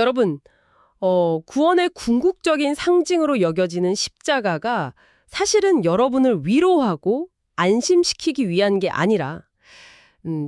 여러분, 구원의 궁극적인 상징으로 여겨지는 십자가가 사실은 여러분을 위로하고 안심시키기 위한 게 아니라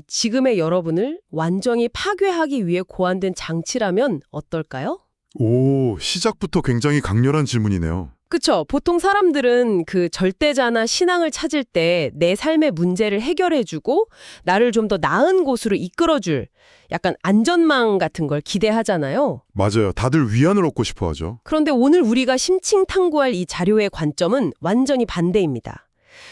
지금의 여러분을 완전히 파괴하기 위해 고안된 장치라면 어떨까요? 오, 시작부터 굉장히 강렬한 질문이네요. 그쵸. 보통 사람들은 그 절대자나 신앙을 찾을 때 내 삶의 문제를 해결해주고 나를 좀 더 나은 곳으로 이끌어줄 약간 안전망 같은 걸 기대하잖아요. 맞아요. 다들 위안을 얻고 싶어 하죠. 그런데 오늘 우리가 심층 탐구할 이 자료의 관점은 완전히 반대입니다.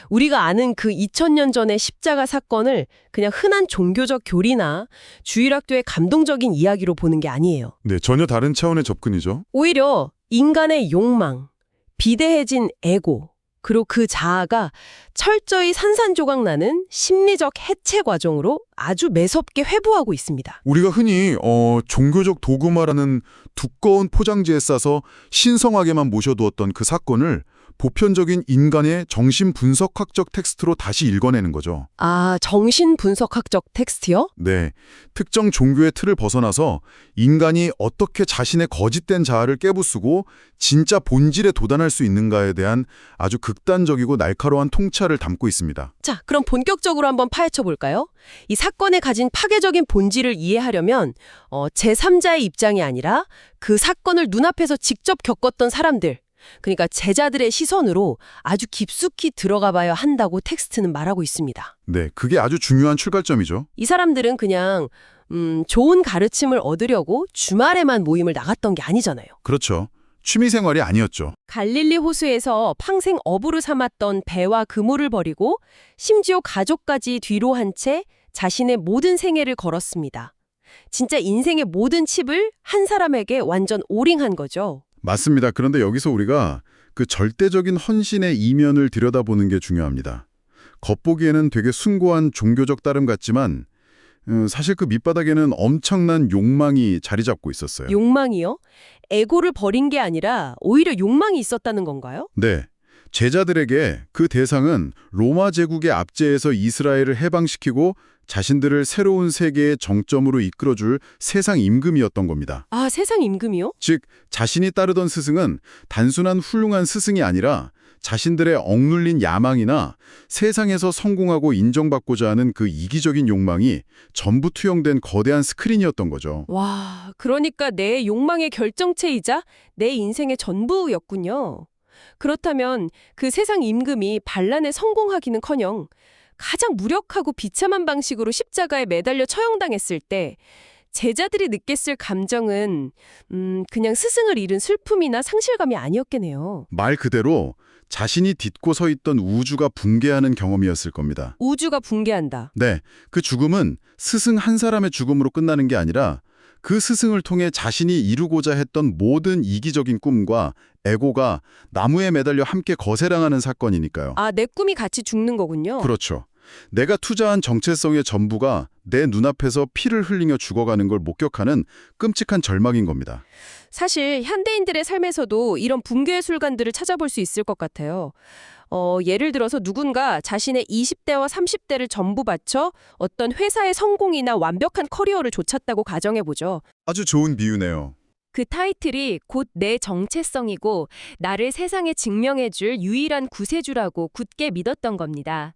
우리가 아는 그 2000년 전의 십자가 사건을 그냥 흔한 종교적 교리나 주일학교의 감동적인 이야기로 보는 게 아니에요. 네, 전혀 다른 차원의 접근이죠. 오히려 인간의 욕망, 비대해진 에고, 그리고 그 자아가 철저히 산산조각 나는 심리적 해체 과정으로 아주 매섭게 회부하고 있습니다. 우리가 흔히 종교적 도구마라는 두꺼운 포장지에 싸서 신성하게만 모셔두었던 그 사건을 보편적인 인간의 정신분석학적 텍스트로 다시 읽어내는 거죠. 아, 정신분석학적 텍스트요? 네, 특정 종교의 틀을 벗어나서 인간이 어떻게 자신의 거짓된 자아를 깨부수고 진짜 본질에 도달할 수 있는가에 대한 아주 극단적이고 날카로운 통찰을 담고 있습니다. 자, 그럼 본격적으로 한번 파헤쳐 볼까요? 이 사건에 가진 파괴적인 본질을 이해하려면 제3자의 입장이 아니라 그 사건을 눈앞에서 직접 겪었던 사람들, 그러니까 제자들의 시선으로 아주 깊숙이 들어가 봐야 한다고 텍스트는 말하고 있습니다. 네, 그게 아주 중요한 출발점이죠. 이 사람들은 그냥 좋은 가르침을 얻으려고 주말에만 모임을 나갔던 게 아니잖아요. 그렇죠. 취미생활이 아니었죠. 갈릴리 호수에서 평생 어부로 삼았던 배와 그물을 버리고 심지어 가족까지 뒤로 한 채 자신의 모든 생애를 걸었습니다. 진짜 인생의 모든 칩을 한 사람에게 완전 올인한 거죠. 맞습니다. 그런데 여기서 우리가 그 절대적인 헌신의 이면을 들여다보는 게 중요합니다. 겉보기에는 되게 숭고한 종교적 따름 같지만 사실 그 밑바닥에는 엄청난 욕망이 자리 잡고 있었어요. 욕망이요? 에고를 버린 게 아니라 오히려 욕망이 있었다는 건가요? 네. 제자들에게 그 대상은 로마 제국의 압제에서 이스라엘을 해방시키고 자신들을 새로운 세계의 정점으로 이끌어줄 세상 임금이었던 겁니다. 아, 세상 임금이요? 즉, 자신이 따르던 스승은 단순한 훌륭한 스승이 아니라 자신들의 억눌린 야망이나 세상에서 성공하고 인정받고자 하는 그 이기적인 욕망이 전부 투영된 거대한 스크린이었던 거죠. 와, 그러니까 내 욕망의 결정체이자 내 인생의 전부였군요. 그렇다면 그 세상 임금이 반란에 성공하기는커녕 가장 무력하고 비참한 방식으로 십자가에 매달려 처형당했을 때 제자들이 느꼈을 감정은 그냥 스승을 잃은 슬픔이나 상실감이 아니었겠네요. 말 그대로 자신이 딛고 서 있던 우주가 붕괴하는 경험이었을 겁니다. 우주가 붕괴한다. 네, 그 죽음은 스승 한 사람의 죽음으로 끝나는 게 아니라 그 스승을 통해 자신이 이루고자 했던 모든 이기적인 꿈과 에고가 나무에 매달려 함께 거세랑하는 사건이니까요. 아, 내 꿈이 같이 죽는 거군요. 그렇죠. 내가 투자한 정체성의 전부가 내 눈앞에서 피를 흘리며 죽어가는 걸 목격하는 끔찍한 절망인 겁니다. 사실 현대인들의 삶에서도 이런 붕괴의 순간들을 찾아볼 수 있을 것 같아요. 예를 들어서 누군가 자신의 20대와 30대를 전부 바쳐 어떤 회사의 성공이나 완벽한 커리어를 좇았다고 가정해보죠. 아주 좋은 비유네요. 그 타이틀이 곧 내 정체성이고 나를 세상에 증명해줄 유일한 구세주라고 굳게 믿었던 겁니다.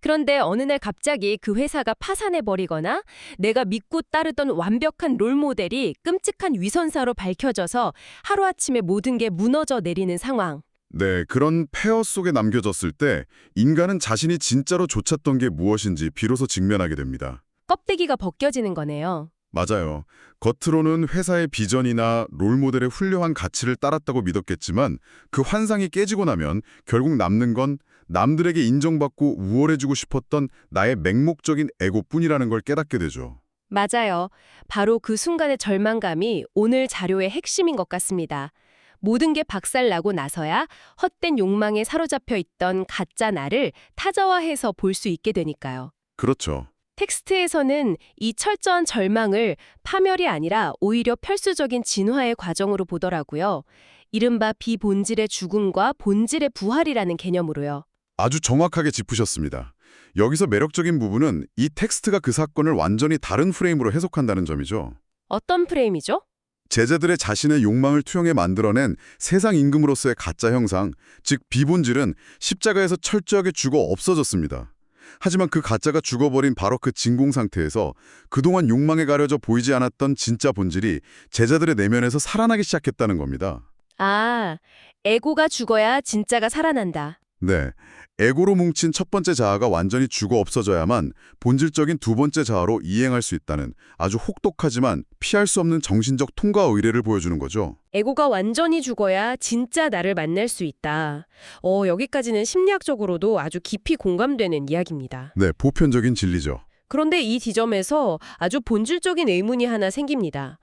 그런데 어느 날 갑자기 그 회사가 파산해버리거나 내가 믿고 따르던 완벽한 롤모델이 끔찍한 위선사로 밝혀져서 하루아침에 모든 게 무너져 내리는 상황. 네, 그런 폐허 속에 남겨졌을 때 인간은 자신이 진짜로 좇았던 게 무엇인지 비로소 직면하게 됩니다. 껍데기가 벗겨지는 거네요. 맞아요. 겉으로는 회사의 비전이나 롤모델의 훌륭한 가치를 따랐다고 믿었겠지만 그 환상이 깨지고 나면 결국 남는 건 남들에게 인정받고 우월해지고 싶었던 나의 맹목적인 에고뿐이라는 걸 깨닫게 되죠. 맞아요. 바로 그 순간의 절망감이 오늘 자료의 핵심인 것 같습니다. 모든 게 박살나고 나서야 헛된 욕망에 사로잡혀 있던 가짜 나를 타자화해서 볼 수 있게 되니까요. 그렇죠. 텍스트에서는 이 철저한 절망을 파멸이 아니라 오히려 필수적인 진화의 과정으로 보더라고요. 이른바 비본질의 죽음과 본질의 부활이라는 개념으로요. 아주 정확하게 짚으셨습니다. 여기서 매력적인 부분은 이 텍스트가 그 사건을 완전히 다른 프레임으로 해석한다는 점이죠. 어떤 프레임이죠? 제자들의 자신의 욕망을 투영해 만들어낸 세상 임금으로서의 가짜 형상, 즉 비본질은 십자가에서 철저하게 죽어 없어졌습니다. 하지만 그 가짜가 죽어버린 바로 그 진공 상태에서 그동안 욕망에 가려져 보이지 않았던 진짜 본질이 제자들의 내면에서 살아나기 시작했다는 겁니다. 아, 에고가 죽어야 진짜가 살아난다. 네, 에고로 뭉친 첫 번째 자아가 완전히 죽어 없어져야만 본질적인 두 번째 자아로 이행할 수 있다는 아주 혹독하지만 피할 수 없는 정신적 통과 의례를 보여주는 거죠. 에고가 완전히 죽어야 진짜 나를 만날 수 있다. 여기까지는 심리학적으로도 아주 깊이 공감되는 이야기입니다. 네, 보편적인 진리죠. 그런데 이 지점에서 아주 본질적인 의문이 하나 생깁니다.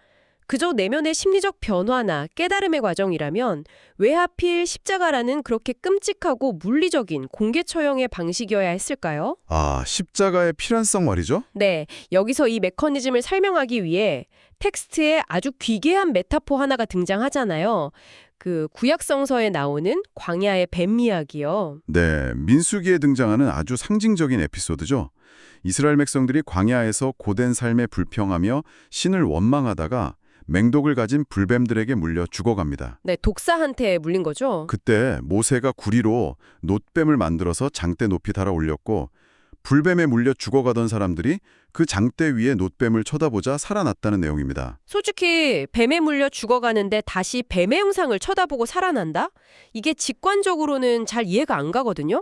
그저 내면의 심리적 변화나 깨달음의 과정이라면 왜 하필 십자가라는 그렇게 끔찍하고 물리적인 공개 처형의 방식이어야 했을까요? 아, 십자가의 필연성 말이죠? 네, 여기서 이 메커니즘을 설명하기 위해 텍스트에 아주 귀괴한 메타포 하나가 등장하잖아요. 그 구약성서에 나오는 광야의 뱀 이야기요. 네, 민수기에 등장하는 아주 상징적인 에피소드죠. 이스라엘 백성들이 광야에서 고된 삶에 불평하며 신을 원망하다가 맹독을 가진 불뱀들에게 물려 죽어갑니다. 네, 독사한테 물린 거죠. 그때 모세가 구리로 놋뱀을 만들어서 장대 높이 달아 올렸고 불뱀에 물려 죽어가던 사람들이 그 장대 위에 놋뱀을 쳐다보자 살아났다는 내용입니다. 솔직히 뱀에 물려 죽어가는데 다시 뱀의 형상을 쳐다보고 살아난다? 이게 직관적으로는 잘 이해가 안 가거든요.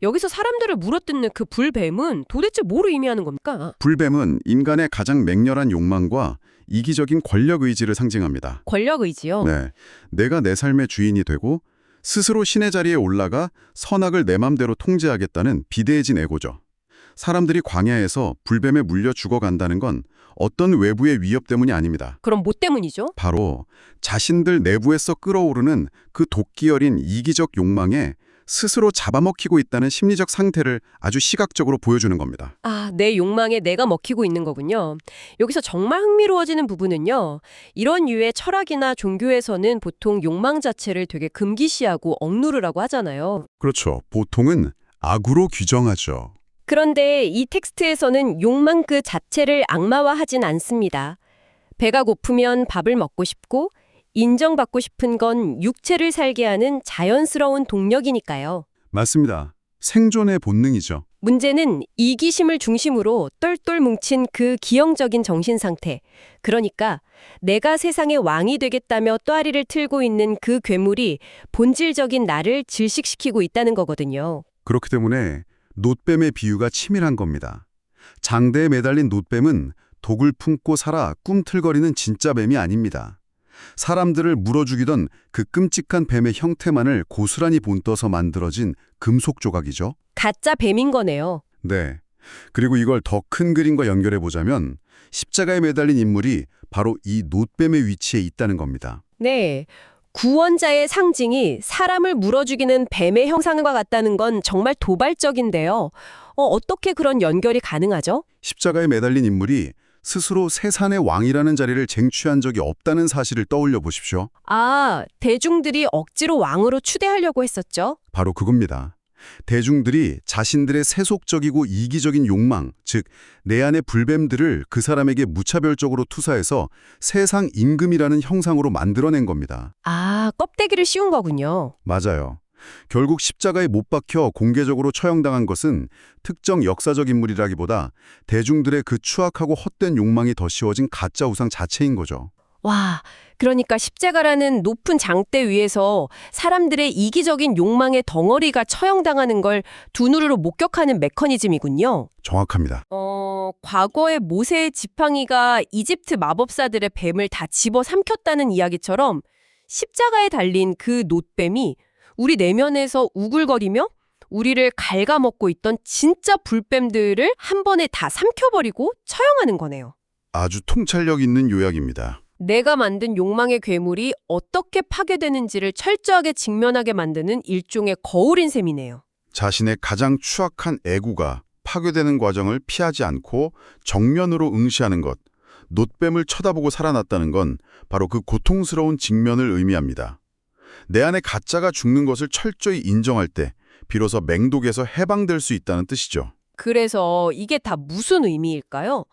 여기서 사람들을 물어뜯는 그 불뱀은 도대체 뭐를 의미하는 겁니까? 불뱀은 인간의 가장 맹렬한 욕망과 이기적인 권력 의지를 상징합니다. 권력 의지요? 네, 내가 내 삶의 주인이 되고 스스로 신의 자리에 올라가 선악을 내 맘대로 통제하겠다는 비대해진 에고죠. 사람들이 광야에서 불뱀에 물려 죽어간다는 건 어떤 외부의 위협 때문이 아닙니다. 그럼 뭐 때문이죠? 바로 자신들 내부에서 끓어오르는 그 도끼 어린 이기적 욕망에 스스로 잡아먹히고 있다는 심리적 상태를 아주 시각적으로 보여주는 겁니다. 아, 내 욕망에 내가 먹히고 있는 거군요. 여기서 정말 흥미로워지는 부분은요. 이런 유의 철학이나 종교에서는 보통 욕망 자체를 되게 금기시하고 억누르라고 하잖아요. 그렇죠. 보통은 악으로 규정하죠. 그런데 이 텍스트에서는 욕망 그 자체를 악마화하진 않습니다. 배가 고프면 밥을 먹고 싶고 인정받고 싶은 건 육체를 살게 하는 자연스러운 동력이니까요. 맞습니다. 생존의 본능이죠. 문제는 이기심을 중심으로 똘똘 뭉친 그 기형적인 정신 상태. 그러니까 내가 세상의 왕이 되겠다며 또아리를 틀고 있는 그 괴물이 본질적인 나를 질식시키고 있다는 거거든요. 그렇기 때문에 놋뱀의 비유가 치밀한 겁니다. 장대에 매달린 놋뱀은 독을 품고 살아 꿈틀거리는 진짜 뱀이 아닙니다. 사람들을 물어 죽이던 그 끔찍한 뱀의 형태만을 고스란히 본떠서 만들어진 금속 조각이죠. 가짜 뱀인 거네요. 네. 그리고 이걸 더 큰 그림과 연결해 보자면 십자가에 매달린 인물이 바로 이 놋뱀의 위치에 있다는 겁니다. 네. 구원자의 상징이 사람을 물어 죽이는 뱀의 형상과 같다는 건 정말 도발적인데요. 어떻게 그런 연결이 가능하죠? 십자가에 매달린 인물이 스스로 세상의 왕이라는 자리를 쟁취한 적이 없다는 사실을 떠올려 보십시오. 아, 대중들이 억지로 왕으로 추대하려고 했었죠? 바로 그겁니다. 대중들이 자신들의 세속적이고 이기적인 욕망, 즉 내 안의 불뱀들을 그 사람에게 무차별적으로 투사해서 세상 임금이라는 형상으로 만들어낸 겁니다. 아, 껍데기를 씌운 거군요. 맞아요. 결국 십자가에 못 박혀 공개적으로 처형당한 것은 특정 역사적 인물이라기보다 대중들의 그 추악하고 헛된 욕망이 더 씌워진 가짜 우상 자체인 거죠. 와, 그러니까 십자가라는 높은 장대 위에서 사람들의 이기적인 욕망의 덩어리가 처형당하는 걸 두 눈으로 목격하는 메커니즘이군요. 정확합니다. 과거에 모세의 지팡이가 이집트 마법사들의 뱀을 다 집어삼켰다는 이야기처럼 십자가에 달린 그 놋뱀이 우리 내면에서 우글거리며 우리를 갉아먹고 있던 진짜 불뱀들을 한 번에 다 삼켜버리고 처형하는 거네요. 아주 통찰력 있는 요약입니다. 내가 만든 욕망의 괴물이 어떻게 파괴되는지를 철저하게 직면하게 만드는 일종의 거울인 셈이네요. 자신의 가장 추악한 애구가 파괴되는 과정을 피하지 않고 정면으로 응시하는 것, 놋뱀을 쳐다보고 살아났다는 건 바로 그 고통스러운 직면을 의미합니다. 내 안에 가짜가 죽는 것을 철저히 인정할 때 비로소 맹독에서 해방될 수 있다는 뜻이죠. 그래서 이게 다 무슨 의미일까요?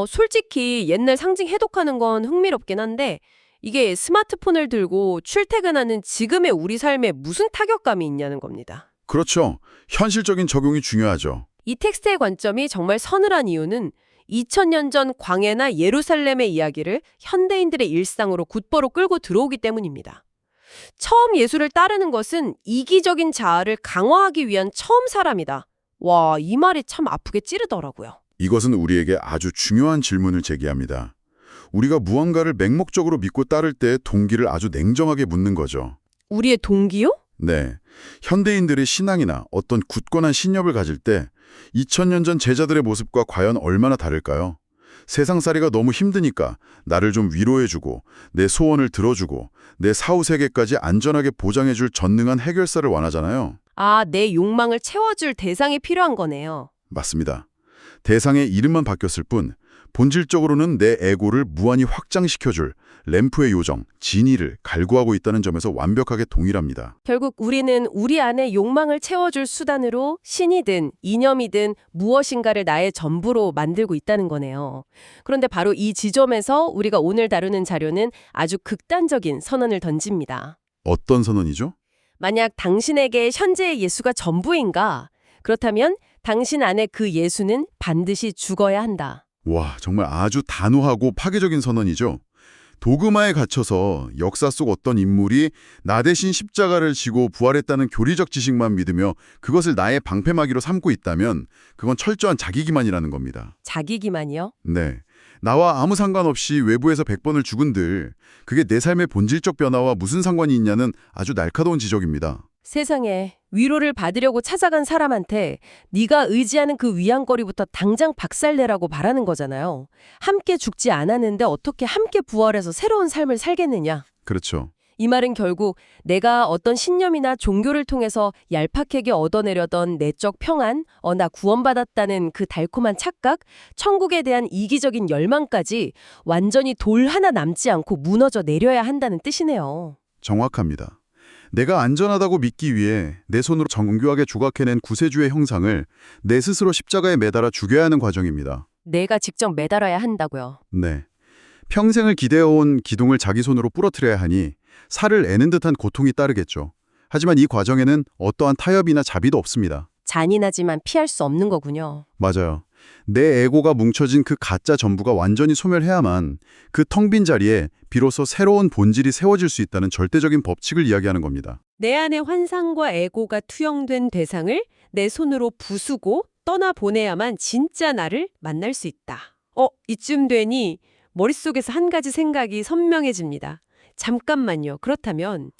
솔직히 옛날 상징 해독하는 건 흥미롭긴 한데 이게 스마트폰을 들고 출퇴근하는 지금의 우리 삶에 무슨 타격감이 있냐는 겁니다. 그렇죠. 현실적인 적용이 중요하죠. 이 텍스트의 관점이 정말 서늘한 이유는 2000년 전 광야나 예루살렘의 이야기를 현대인들의 일상으로 곧바로 끌고 들어오기 때문입니다. 처음 예수를 따르는 것은 이기적인 자아를 강화하기 위한 처음 사람이다. 와, 이 말이 참 아프게 찌르더라고요. 이것은 우리에게 아주 중요한 질문을 제기합니다. 우리가 무언가를 맹목적으로 믿고 따를 때 동기를 아주 냉정하게 묻는 거죠. 우리의 동기요? 네. 현대인들의 신앙이나 어떤 굳건한 신념을 가질 때 2000년 전 제자들의 모습과 과연 얼마나 다를까요? 세상살이가 너무 힘드니까 나를 좀 위로해주고 내 소원을 들어주고 내 사후세계까지 안전하게 보장해줄 전능한 해결사를 원하잖아요. 아, 내 욕망을 채워줄 대상이 필요한 거네요. 맞습니다. 대상의 이름만 바뀌었을 뿐 본질적으로는 내 에고를 무한히 확장시켜줄 램프의 요정, 지니를 갈구하고 있다는 점에서 완벽하게 동일합니다. 결국 우리는 우리 안에 욕망을 채워줄 수단으로 신이든 이념이든 무엇인가를 나의 전부로 만들고 있다는 거네요. 그런데 바로 이 지점에서 우리가 오늘 다루는 자료는 아주 극단적인 선언을 던집니다. 어떤 선언이죠? 만약 당신에게 현재의 예수가 전부인가? 그렇다면 당신 안에 그 예수는 반드시 죽어야 한다. 와, 정말 아주 단호하고 파괴적인 선언이죠. 도그마에 갇혀서 역사 속 어떤 인물이 나 대신 십자가를 지고 부활했다는 교리적 지식만 믿으며 그것을 나의 방패막이로 삼고 있다면 그건 철저한 자기기만이라는 겁니다. 자기기만이요? 네. 나와 아무 상관없이 외부에서 100번을 죽은들 그게 내 삶의 본질적 변화와 무슨 상관이 있냐는 아주 날카로운 지적입니다. 세상에 위로를 받으려고 찾아간 사람한테 네가 의지하는 그 위안거리부터 당장 박살내라고 바라는 거잖아요. 함께 죽지 않았는데 어떻게 함께 부활해서 새로운 삶을 살겠느냐. 그렇죠. 이 말은 결국 내가 어떤 신념이나 종교를 통해서 얄팍하게 얻어내려던 내적 평안, 나 구원받았다는 그 달콤한 착각, 천국에 대한 이기적인 열망까지 완전히 돌 하나 남지 않고 무너져 내려야 한다는 뜻이네요. 정확합니다. 내가 안전하다고 믿기 위해 내 손으로 정교하게 조각해낸 구세주의 형상을 내 스스로 십자가에 매달아 죽여야 하는 과정입니다. 내가 직접 매달아야 한다고요. 네. 평생을 기대어온 기둥을 자기 손으로 부러뜨려야 하니 살을 애는 듯한 고통이 따르겠죠. 하지만 이 과정에는 어떠한 타협이나 자비도 없습니다. 잔인하지만 피할 수 없는 거군요. 맞아요. 내 에고가 뭉쳐진 그 가짜 전부가 완전히 소멸해야만 그 텅 빈 자리에 비로소 새로운 본질이 세워질 수 있다는 절대적인 법칙을 이야기하는 겁니다. 내 안의 환상과 에고가 투영된 대상을 내 손으로 부수고 떠나보내야만 진짜 나를 만날 수 있다. 이쯤 되니 머릿속에서 한 가지 생각이 선명해집니다. 잠깐만요. 그렇다면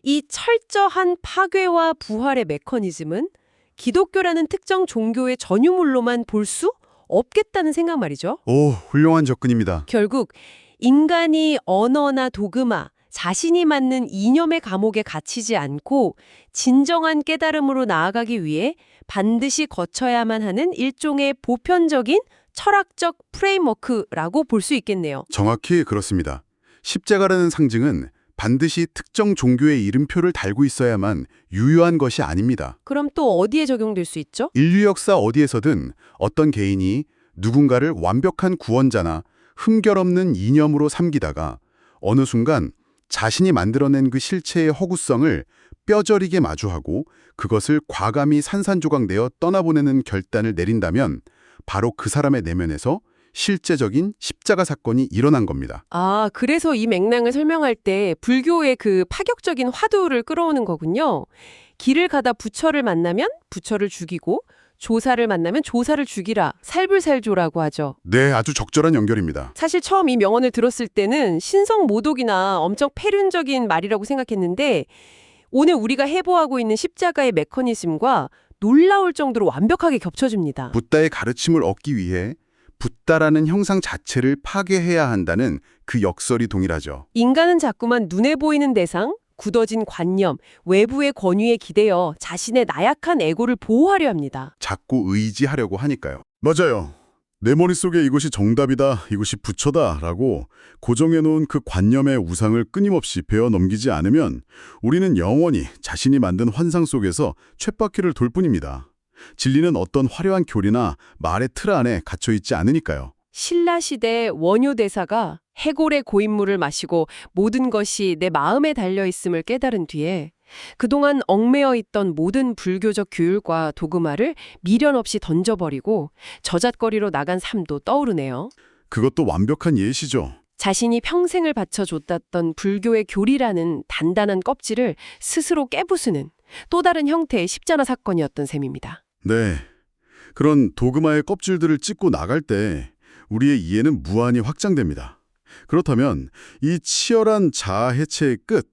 이 철저한 파괴와 부활의 메커니즘은 기독교라는 특정 종교의 전유물로만 볼 수 없겠다는 생각 말이죠. 오, 훌륭한 접근입니다. 결국 인간이 언어나 도그마, 자신이 맞는 이념의 감옥에 갇히지 않고 진정한 깨달음으로 나아가기 위해 반드시 거쳐야만 하는 일종의 보편적인 철학적 프레임워크라고 볼 수 있겠네요. 정확히 그렇습니다. 십자가라는 상징은 반드시 특정 종교의 이름표를 달고 있어야만 유효한 것이 아닙니다. 그럼 또 어디에 적용될 수 있죠? 인류 역사 어디에서든 어떤 개인이 누군가를 완벽한 구원자나 흠결없는 이념으로 삼기다가 어느 순간 자신이 만들어낸 그 실체의 허구성을 뼈저리게 마주하고 그것을 과감히 산산조각내어 떠나보내는 결단을 내린다면 바로 그 사람의 내면에서 실제적인 십자가 사건이 일어난 겁니다. 아, 그래서 이 맥락을 설명할 때 불교의 그 파격적인 화두를 끌어오는 거군요. 길을 가다 부처를 만나면 부처를 죽이고 조사를 만나면 조사를 죽이라, 살불살조라고 하죠. 네, 아주 적절한 연결입니다. 사실 처음 이 명언을 들었을 때는 신성모독이나 엄청 폐륜적인 말이라고 생각했는데 오늘 우리가 해부하고 있는 십자가의 메커니즘과 놀라울 정도로 완벽하게 겹쳐집니다. 붓다의 가르침을 얻기 위해 붓다라는 형상 자체를 파괴해야 한다는 그 역설이 동일하죠. 인간은 자꾸만 눈에 보이는 대상, 굳어진 관념, 외부의 권위에 기대어 자신의 나약한 에고를 보호하려 합니다. 자꾸 의지하려고 하니까요. 맞아요. 내 머릿속에 이것이 정답이다, 이것이 부처다라고 고정해놓은 그 관념의 우상을 끊임없이 베어 넘기지 않으면 우리는 영원히 자신이 만든 환상 속에서 쳇바퀴를 돌 뿐입니다. 진리는 어떤 화려한 교리나 말의 틀 안에 갇혀있지 않으니까요. 신라시대 원효 대사가 해골의 고인물을 마시고 모든 것이 내 마음에 달려있음을 깨달은 뒤에 그동안 얽매여 있던 모든 불교적 규율과 도그마를 미련 없이 던져버리고 저잣거리로 나간 삶도 떠오르네요. 그것도 완벽한 예시죠. 자신이 평생을 바쳐줬다던 불교의 교리라는 단단한 껍질을 스스로 깨부수는 또 다른 형태의 십자나 사건이었던 셈입니다. 네. 그런 도그마의 껍질들을 찢고 나갈 때 우리의 이해는 무한히 확장됩니다. 그렇다면 이 치열한 자아 해체의 끝,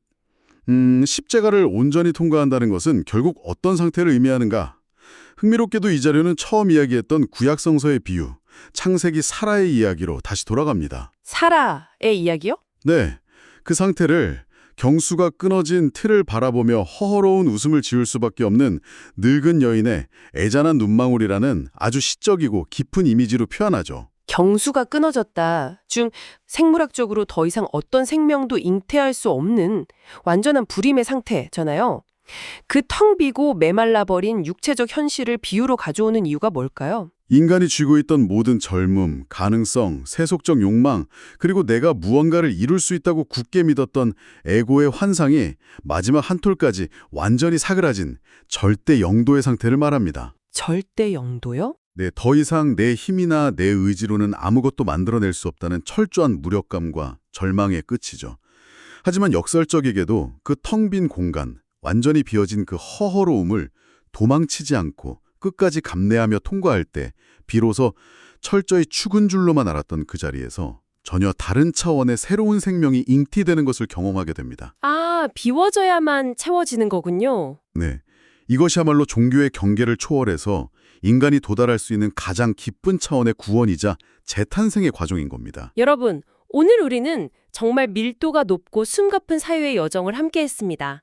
십자가를 온전히 통과한다는 것은 결국 어떤 상태를 의미하는가? 흥미롭게도 이 자료는 처음 이야기했던 구약성서의 비유, 창세기 사라의 이야기로 다시 돌아갑니다. 사라의 이야기요? 네, 그 상태를 경수가 끊어진 틀을 바라보며 허허로운 웃음을 지을 수밖에 없는 늙은 여인의 애잔한 눈망울이라는 아주 시적이고 깊은 이미지로 표현하죠. 경수가 끊어졌다 중 생물학적으로 더 이상 어떤 생명도 잉태할 수 없는 완전한 불임의 상태잖아요. 그 텅 비고 메말라버린 육체적 현실을 비유로 가져오는 이유가 뭘까요? 인간이 쥐고 있던 모든 젊음, 가능성, 세속적 욕망, 그리고 내가 무언가를 이룰 수 있다고 굳게 믿었던 에고의 환상이 마지막 한 톨까지 완전히 사그라진 절대 영도의 상태를 말합니다. 절대 영도요? 네, 더 이상 내 힘이나 내 의지로는 아무것도 만들어낼 수 없다는 철저한 무력감과 절망의 끝이죠. 하지만 역설적이게도 그 텅 빈 공간, 완전히 비어진 그 허허로움을 도망치지 않고 끝까지 감내하며 통과할 때 비로소 철저히 죽은 줄로만 알았던 그 자리에서 전혀 다른 차원의 새로운 생명이 잉티되는 것을 경험하게 됩니다. 아, 비워져야만 채워지는 거군요. 네, 이것이야말로 종교의 경계를 초월해서 인간이 도달할 수 있는 가장 깊은 차원의 구원이자 재탄생의 과정인 겁니다. 여러분, 오늘 우리는 정말 밀도가 높고 숨가쁜 사유의 여정을 함께 했습니다.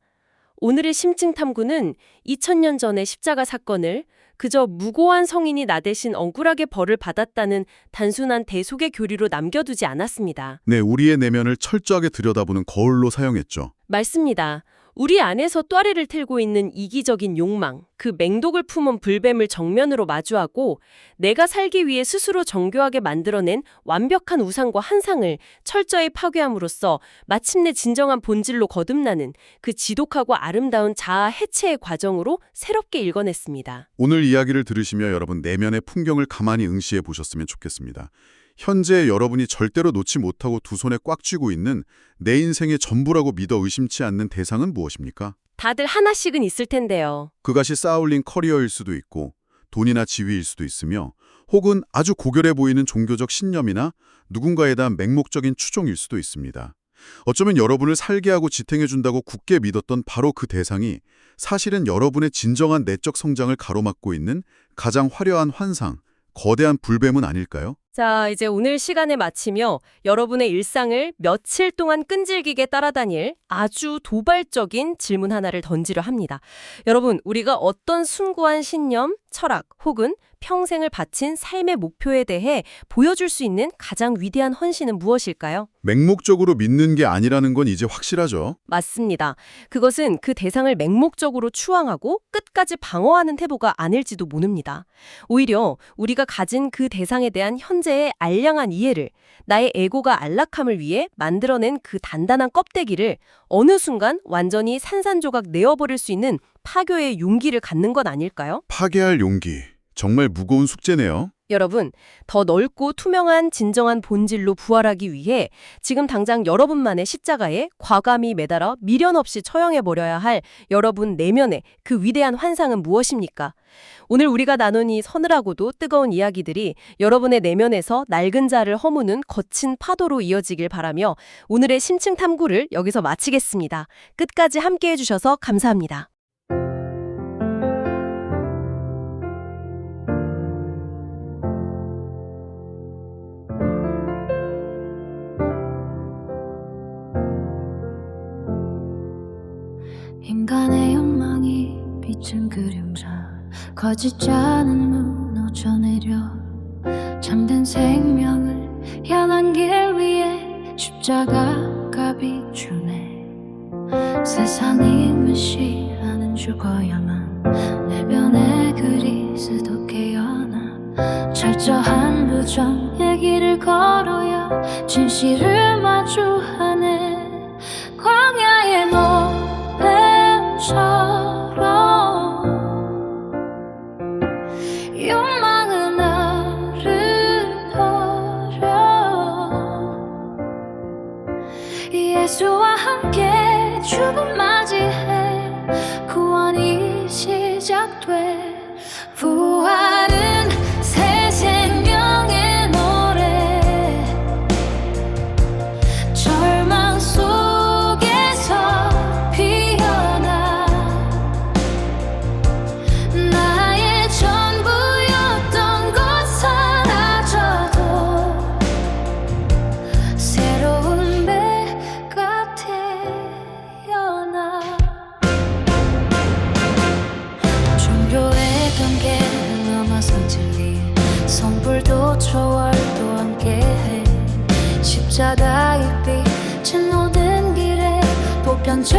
오늘의 심층 탐구는 2000년 전의 십자가 사건을 그저 무고한 성인이 나 대신 억울하게 벌을 받았다는 단순한 대속의 교리로 남겨두지 않았습니다. 네, 우리의 내면을 철저하게 들여다보는 거울로 사용했죠. 맞습니다. 우리 안에서 또아리를 틀고 있는 이기적인 욕망, 그 맹독을 품은 불뱀을 정면으로 마주하고 내가 살기 위해 스스로 정교하게 만들어낸 완벽한 우상과 한상을 철저히 파괴함으로써 마침내 진정한 본질로 거듭나는 그 지독하고 아름다운 자아 해체의 과정으로 새롭게 읽어냈습니다. 오늘 이야기를 들으시며 여러분 내면의 풍경을 가만히 응시해 보셨으면 좋겠습니다. 현재 여러분이 절대로 놓지 못하고 두 손에 꽉 쥐고 있는 내 인생의 전부라고 믿어 의심치 않는 대상은 무엇입니까? 다들 하나씩은 있을 텐데요. 그것이 쌓아올린 커리어일 수도 있고 돈이나 지위일 수도 있으며 혹은 아주 고결해 보이는 종교적 신념이나 누군가에 대한 맹목적인 추종일 수도 있습니다. 어쩌면 여러분을 살게 하고 지탱해 준다고 굳게 믿었던 바로 그 대상이 사실은 여러분의 진정한 내적 성장을 가로막고 있는 가장 화려한 환상, 거대한 불뱀은 아닐까요? 자, 이제 오늘 시간에 마치며 여러분의 일상을 며칠 동안 끈질기게 따라다닐 아주 도발적인 질문 하나를 던지려 합니다. 여러분, 우리가 어떤 숭고한 신념, 철학 혹은 평생을 바친 삶의 목표에 대해 보여줄 수 있는 가장 위대한 헌신은 무엇일까요? 맹목적으로 믿는 게 아니라는 건 이제 확실하죠. 맞습니다. 그것은 그 대상을 맹목적으로 추앙하고 끝까지 방어하는 태도가 아닐지도 모릅니다. 오히려 우리가 가진 그 대상에 대한 현재의 알량한 이해를, 나의 에고가 안락함을 위해 만들어낸 그 단단한 껍데기를 어느 순간 완전히 산산조각 내어버릴 수 있는 파괴의 용기를 갖는 건 아닐까요? 파괴할 용기. 정말 무거운 숙제네요. 여러분, 더 넓고 투명한 진정한 본질로 부활하기 위해 지금 당장 여러분만의 십자가에 과감히 매달아 미련 없이 처형해버려야 할 여러분 내면의 그 위대한 환상은 무엇입니까? 오늘 우리가 나눈 이 서늘하고도 뜨거운 이야기들이 여러분의 내면에서 낡은 자를 허무는 거친 파도로 이어지길 바라며 오늘의 심층 탐구를 여기서 마치겠습니다. 끝까지 함께해 주셔서 감사합니다. 인간의 욕망이 비춘 그림자 거짓지 않은 무너져 내려 잠든 생명을 향한 길 위에 십자가가 비추네. 세상이 무시하는 죽어야만 내면의 그리스도 깨어나 철저한 부정의 길을 걸어야 진실을 마주하네. 광야의 노뱀처럼 욕망은 나를 버려 예수와 함께 죽음 맞이해 구원이 시작돼. 부활은 새 생명의 노래 절망 속에서 피어나 나의 전부였던 것 사라져도 새로운 배가 태어나. 종교의 경계를 넘어선 진리 성불도 초월도 함께해. 십자가의 빛은 모든 길에 보편적